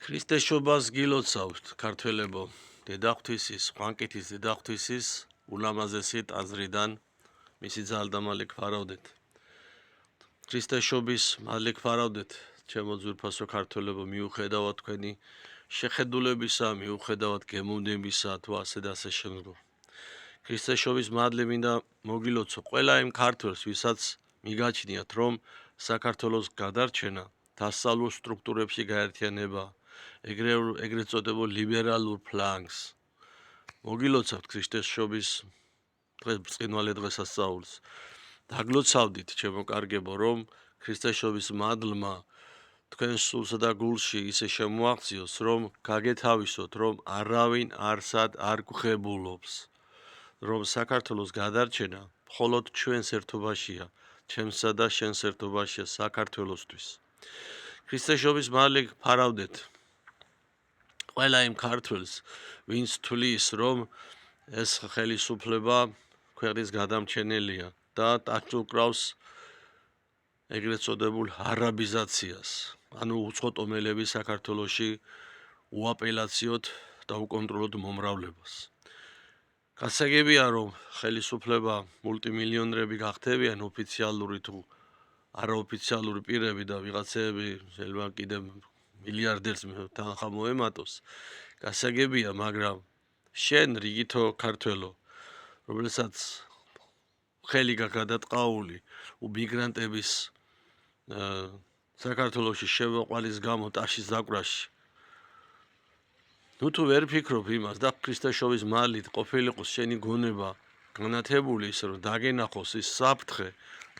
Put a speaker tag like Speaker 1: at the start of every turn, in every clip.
Speaker 1: ქრისტეშობას გილოცავთ ქართველებო, დედაღვთისის, ხვანკეთის დედაღვთისის ულამაზესი ტაძრიდან მისი ძალდამალე გვარავდეთ. ქრისტეშობის მალე გვარავდეთ, ჩემო ძვირფასო ქართველებო, მიუხედავად თქვენი შეხედულებისა, მიუხედავად გემოვნებისა, თუ ასე და ასე შემდგომ. ქრისტეშობის მადლი მინდა მოგილოცო ყველა იმ ქართველს, ვისაც მიგაჩნიათ, რომ საქართველოს გადარჩენა დასავლურ სტრუქტურებში გაერთიანება, ეგრეთ წოდებულ ლიბერალურ ფლანგს. მოგილოცავთ ქრისტეშობის ბრწყინვალე დღესასწაულს. დაგლოცავდით, ჩემო კარგებო, რომ ქრისტეშობის მადლმა თქვენ სულსა და გულში ისე შემოაღწიოს, რომ გაგეთავისოთ, რომ არავინ არსად არ გვხებულობს, რომ საქართველოს გადარჩენა მხოლოდ ჩვენს ერთობაშია, ჩემსა და შენს ერთობაშია საქართველოსთვის. ქრისტეშობის მადლი გვფარავდეთ ყველა იმ ქართველს, ვინც თვლის, რომ ეს ხელისუფლება ქვეყნის გადამჩენელია და ტაჭულკრავს ეგრეთ წოდებულ არაბიზაციას, ანუ უცხოტომელები საქართველოში უაპელაციოდ და უკონტროლოდ მომრავლებას. გასაგებია, რომ ხელისუფლება მულტიმილიონრები გახდებიან ოფიციალური თუ არაოფიციალური პირები და ვიღაცები შეიძლება კიდევ მილიარდერს თანხა მოემატოს. გასაგებია, მაგრამ შენ რიგითო ქართველო, რომელსაც ხელი გადაწყაული მიგრანტების საქართველოში შემოყვანის გამო ტაშის დაკვრაში, თუ ვერ ფიქრობ იმას და ქრისტეშობის მადლით ყოფილიყოს შენი გონება განათებული ისე რომ დაგენახოს ის საფრთხე,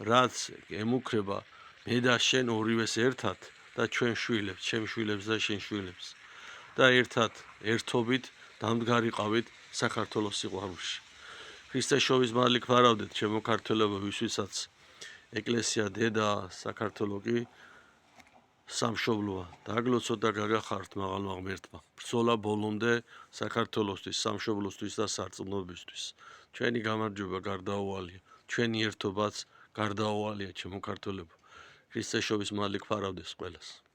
Speaker 1: რაც ემუქრება მე და შენ ორივეს ერთად და ჩვენ შვილებს, ჩემ შვილებს და შენ შვილებს და ერთობით დამდგარიყავით საქართველოს სიყვარულში. ქრისტეშობის მადლი გვარავდეთ, ჩემო ქართველებო, ვისვისაც ეკლესია დედა, საქართველო კი სამშობლოა. დაგლოცოთ და გაგახართ მაღალმა ღმერთმა. ბრძოლა ბოლომდე საქართველოსთვის, სამშობლოსთვის და სარწმუნოებისთვის. ჩვენი გამარჯვება გარდაუვალია, ჩვენი ერთობაც გარდაუვალია, ჩემო ქართველებო. ქრისტეშობის მადლი გვფარავდეს ყველას.